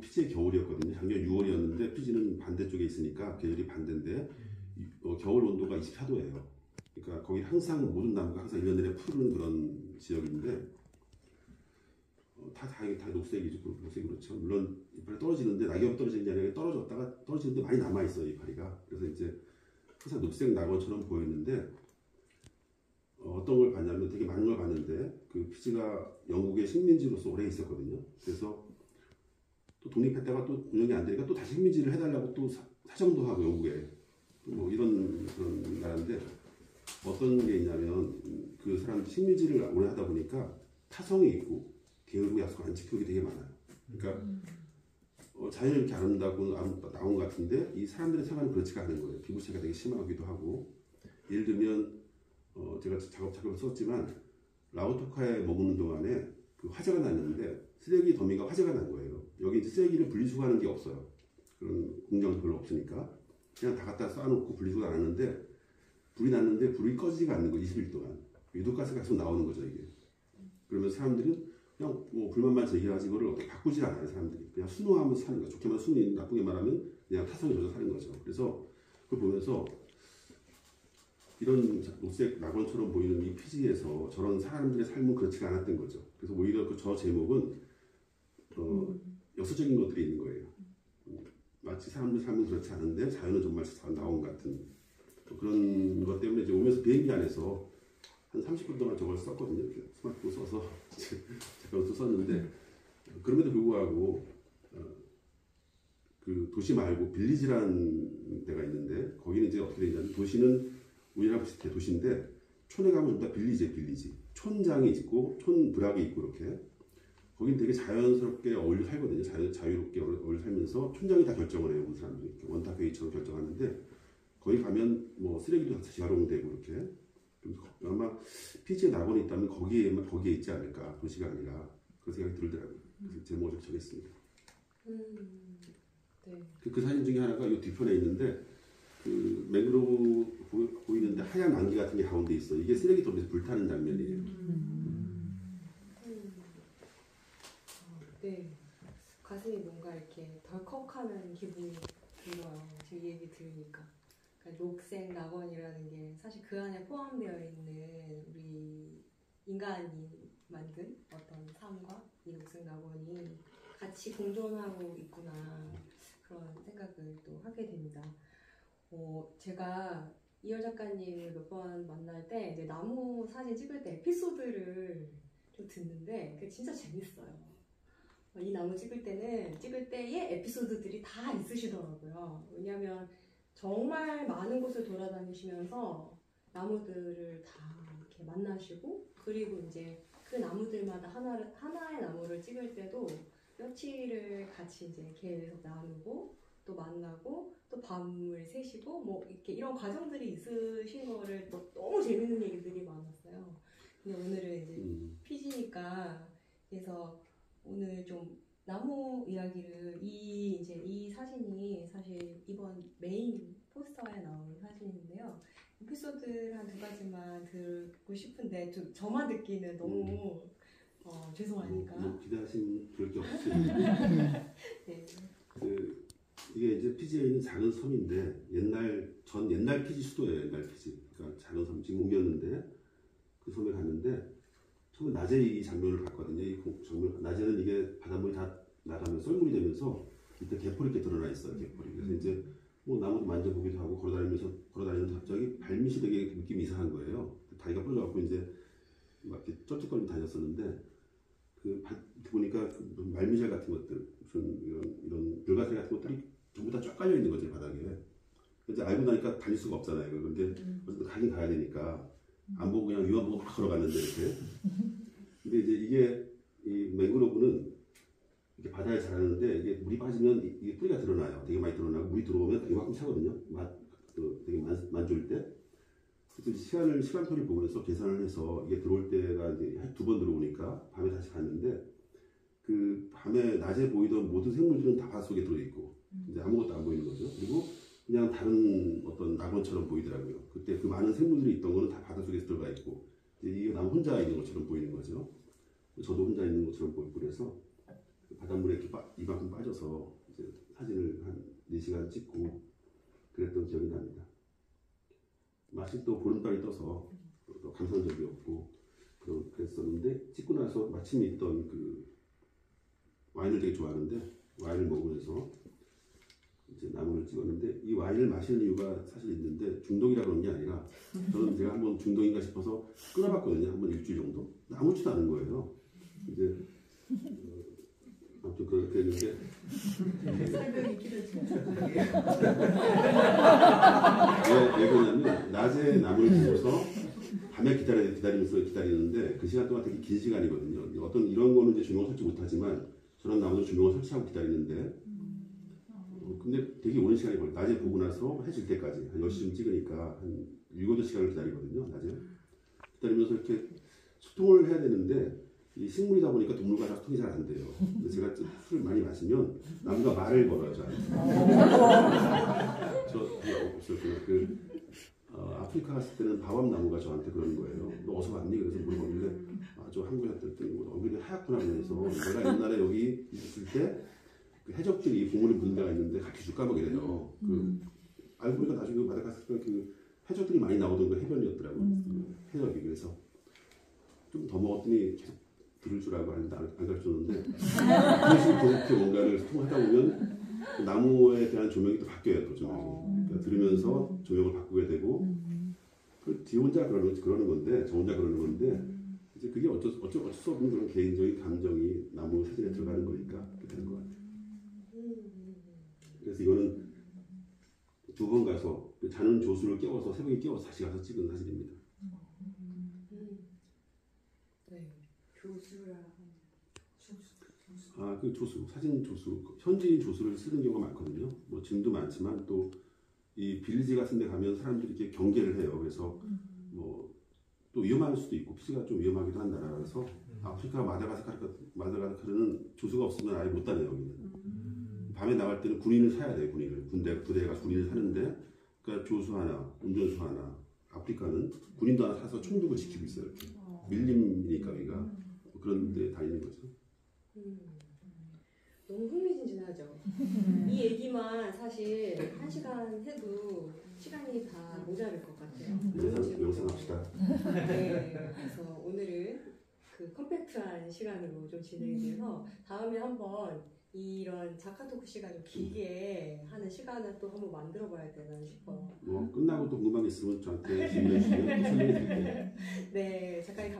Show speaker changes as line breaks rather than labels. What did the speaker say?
피지의 겨울이었거든요. 작년 6월이었는데 피지는 반대쪽에 있으니까 계절이 반대인데 겨울 온도가 24도예요. 그러니까 거기 항상 모든 나무가 항상 1년 내내 푸른 그런 지역인데 다 녹색이죠. 녹색이 그렇죠. 물론 이파리 떨어지는데 낙엽 떨어지는 게 아니라 떨어졌다가 떨어지는데 많이 남아있어요. 이파리가. 그래서 이제 항상 녹색 낙원처럼 보이는데 어떤 걸 봤냐면 되게 많은 걸 봤는데 그 피지가 영국의 식민지로서 오래 있었거든요. 그래서 또 독립했다가 또 운영이 안 되니까 또 다시 식민지를 해달라고 또 사정도 하고 영국에 뭐 이런 그런 나라인데 어떤 게 있냐면 그 사람 식민지를 오래 하다 보니까 타성이 있고 게으르고 약속 안 지키는 게 되게 많아요. 그러니까 자연이 이렇게 아름답고 나온 것 같은데 이 사람들의 생활은 그렇지가 않은 거예요. 피부체가 되게 심하기도 하고 예를 들면 제가 작업을 썼지만 라오토카에 머무는 동안에 그 화재가 났는데 쓰레기 더미가 화재가 난 거예요. 여기 이제 쓰레기를 분리수거하는 게 없어요. 그런 공장도 별로 없으니까 그냥 다 갖다 쌓아놓고 분리수거 안 하는데 불이 났는데 불이 꺼지지가 않는 거예요. 20일 동안 유독가스가 계속 나오는 거죠 이게. 그러면 사람들은 그냥 뭐 불만만 제기하지 이거를 어떻게 바꾸지 않아요. 사람들이 그냥 순응하면서 사는 거예요. 좋게 말하면 순응이 나쁘게 말하면 그냥 타성에 젖어 사는 거죠. 그래서 그걸 보면서 이런 녹색 낙원처럼 보이는 이 피지에서 저런 사람들의 삶은 그렇지가 않았던 거죠. 그래서 오히려 저 제목은 역사적인 것들이 있는 거예요. 마치 사람들 삶은 그렇지 않은데 자연은 정말 나온 같은 그런 것 때문에 이제 오면서 비행기 안에서 한 30분 동안 저걸 썼거든요. 이렇게 스마트폰 써서 잠깐 또 썼는데 그럼에도 불구하고 그 도시 말고 빌리지라는 데가 있는데 거기는 이제 어떻게 되냐면 도시는 우리나라 비슷해 도시인데 촌에 가면 다 빌리지 촌장이 있고 촌 부락이 있고 이렇게 거긴 되게 자연스럽게 어울려 살거든요. 자유롭게 어울려 살면서 촌장이 다 결정을 해요. 그 사람들이 원탁 회의처럼 결정하는데 거기 가면 뭐 쓰레기도 다 재활용되고 이렇게 아마 피지에 낙원이 있다면 거기에 있지 않을까 도시가 아니라 그런 생각이 들더라고요. 그래서 제목을 정했습니다.
네.
그 사진 중에 하나가 이 뒤편에 있는데 그 맹그로브 보이는데 하얀 안개 같은 게 가운데 있어. 이게 쓰레기통에서 불타는 장면이에요.
네. 가슴이 뭔가 이렇게 덜컥하는 기분이 들어요. 지금 얘기 들으니까. 그러니까 녹색 낙원이라는 게 사실 그 안에 포함되어 있는 우리 인간이 만든 어떤 삶과 이 녹색 낙원이 같이 공존하고 있구나 그런 생각을 또 하게 됩니다. 제가 이열 작가님을 몇 번 만날 때 이제 나무 사진 찍을 때 에피소드를 좀 듣는데 그게 진짜 재밌어요. 이 나무 찍을 때의 에피소드들이 다 있으시더라고요. 왜냐하면 정말 많은 곳을 돌아다니시면서 나무들을 다 이렇게 만나시고 그리고 이제 그 나무들마다 하나의 나무를 찍을 때도 며칠을 같이 이제 계속 나누고 또 만나고 또 밤을 새시고 뭐 이렇게 이런 과정들이 있으신 거를 너무 재밌는 얘기들이 많았어요. 근데 오늘은 이제 피지니까 그래서 오늘 좀 나무 이야기를 이 사진이 사실 이번 메인 포스터에 나온 사진인데요. 에피소드 한 2가지만 듣고 싶은데 좀 저만 듣기는 너무 죄송하니까.
기대하신 그럴 게 없어요.
네.
이게 이제 피지에 있는 작은 섬인데 옛날 피지 수도예요. 옛날 피지. 그러니까 작은 섬 지금 옮겼는데 그 섬에 갔는데 처음에 낮에 이 장면을 봤거든요. 낮에는 이게 바닷물이 다 나가면 썰물이 되면서 밑에 개포리 이렇게 드러나 있어요. 개포리. 그래서 이제 뭐 나무도 만져보기도 하고 걸어다니는데 갑자기 발밑이 되게 느낌이 이상한 거예요. 다리가 부러져갖고 이제 막 이렇게 쩔쩔거리고 다녔었는데 보니까 그 말미잘 같은 것들 무슨 이런 불가사리 같은 것들이 전부 다 쫙 깔려 있는 거죠 바닥에. 이제 알고 나니까 다닐 수가 없잖아요. 그런데 어쨌든 가긴 가야 되니까 안 보고 그냥 위만 보고 막 걸어갔는데 이렇게. 근데 이제 이게 이 맹그로브는 이렇게 바다에 자라는데 이게 물이 빠지면 이게 뿌리가 드러나요. 되게 많이 드러나고 물이 들어오면 이만큼 차거든요. 되게 만져올 때. 그래서 시간표를 보면서 계산을 해서 이게 들어올 때가 이제 한 2번 들어오니까 밤에 다시 갔는데 그 밤에 낮에 보이던 모든 생물들은 다 바닷속에 들어있고 이제 아무것도 안 보이는 거죠. 그리고 그냥 다른 어떤 낙원처럼 보이더라고요. 그때 그 많은 생물들이 있던 거는 다 바닷속에 들어가 있고 이제 이게 남 혼자 있는 것처럼 보이는 거죠. 저도 혼자 있는 것처럼 보이고 그래서 바닷물에 이렇게 이만큼 빠져 빠져서 이제 사진을 한 4시간 찍고 그랬던 기억이 납니다. 마침 또 보름달이 떠서 또 감성적이었고 그랬었는데 찍고 나서 마침 있던 그 와인을 되게 좋아하는데 와인을 먹으면서 이제 나무를 찍었는데 이 와인을 마시는 이유가 사실 있는데 중독이라 그런 게 아니라 저는 제가 한번 중독인가 싶어서 끊어봤거든요. 한번 일주일 정도. 아무렇지도 않은 거예요. 이제 아무튼 그렇게 했는데
설명이 길어지는
왜 그러냐면 낮에 나무를 보고서 밤에 기다리면서 기다리는데 그 시간 동안 되게 긴 시간이거든요. 어떤 이런 거는 이제 조명을 설치 못하지만 저런 나무는 조명을 설치하고 기다리는데 근데 되게 오랜 시간이 걸려요. 낮에 보고 나서 해질 때까지 한 10시쯤 찍으니까 한 7, 8시간을 기다리거든요. 낮에 기다리면서 이렇게 소통을 해야 되는데 이 식물이다 보니까 동물과 소통이 잘 안 돼요. 근데 제가 술을 많이 마시면 나무가 말을 걸어요. 아프리카 갔을 때는 바밤나무가 저한테 그러는 거예요. 너 어디서 왔니? 그래서 물어보길래 저 한국에 갔다 왔더니 얼굴이 하얗구나 그러면서 내가 옛날에 여기 있을 때 그 해적들이 보물을 묻는 데가 있는데 같이 줄까 막 이래요. 알고 보니까 나중에 마다가스카르 그 해적들이 많이 나오던 그 해변이었더라고요. 해적이. 그래서 좀 더 먹었더니 계속 들을 줄 알고 하는데 안 가르쳐줬는데 그렇게 뭔가를 소통하다 보면 그 나무에 대한 조명이 또 바뀌어요. 또 조명이. 그러니까 들으면서 조명을 바꾸게 되고 그 뒤 혼자 그러는 건데 저 혼자 그러는 건데 이제 그게 어쩔 수 없는 그런 개인적인 감정이 나무 사진에 들어가는 거니까 그렇게 되는 것 같아요. 그래서 이거는 2번 가서 자는 조수를 깨워서 새벽에 깨워서 다시 가서 찍은 사진입니다.
네. 교수라.
그 조수, 사진 조수, 현지인 조수를 쓰는 경우가 많거든요. 뭐 지금도 많지만 또 이 빌리지 같은 데 가면 사람들이 이렇게 경계를 해요. 그래서 뭐 또 위험할 수도 있고 피지가 좀 위험하기도 한 나라라서 아프리카 마다가스카르는 조수가 없으면 아예 못 다녀요. 여기는. 밤에 나갈 때는 군인을 사야 돼요. 부대가 군인을 사는데 그러니까 조수 하나, 운전수 하나. 아프리카는 군인도 하나 사서 총독을 지키고 있어요. 이렇게. 밀림이니까 여기가 그런 데 다니는 거죠.
너무 흥미진진하죠. 이 얘기만 사실 1시간 해도 시간이 다 모자랄 것 같아요.
명상합시다.
네, 그래서 오늘은 그 컴팩트한 시간으로 좀 진행이 돼서 다음에 한번 이런 자카토크 시간 좀 길게 하는 시간을 또 한번 만들어봐야 되나 싶어요.
끝나고 또 궁금한 게 있으면 저한테 질문해 주시면 설명해 드릴게요.
네, 작가님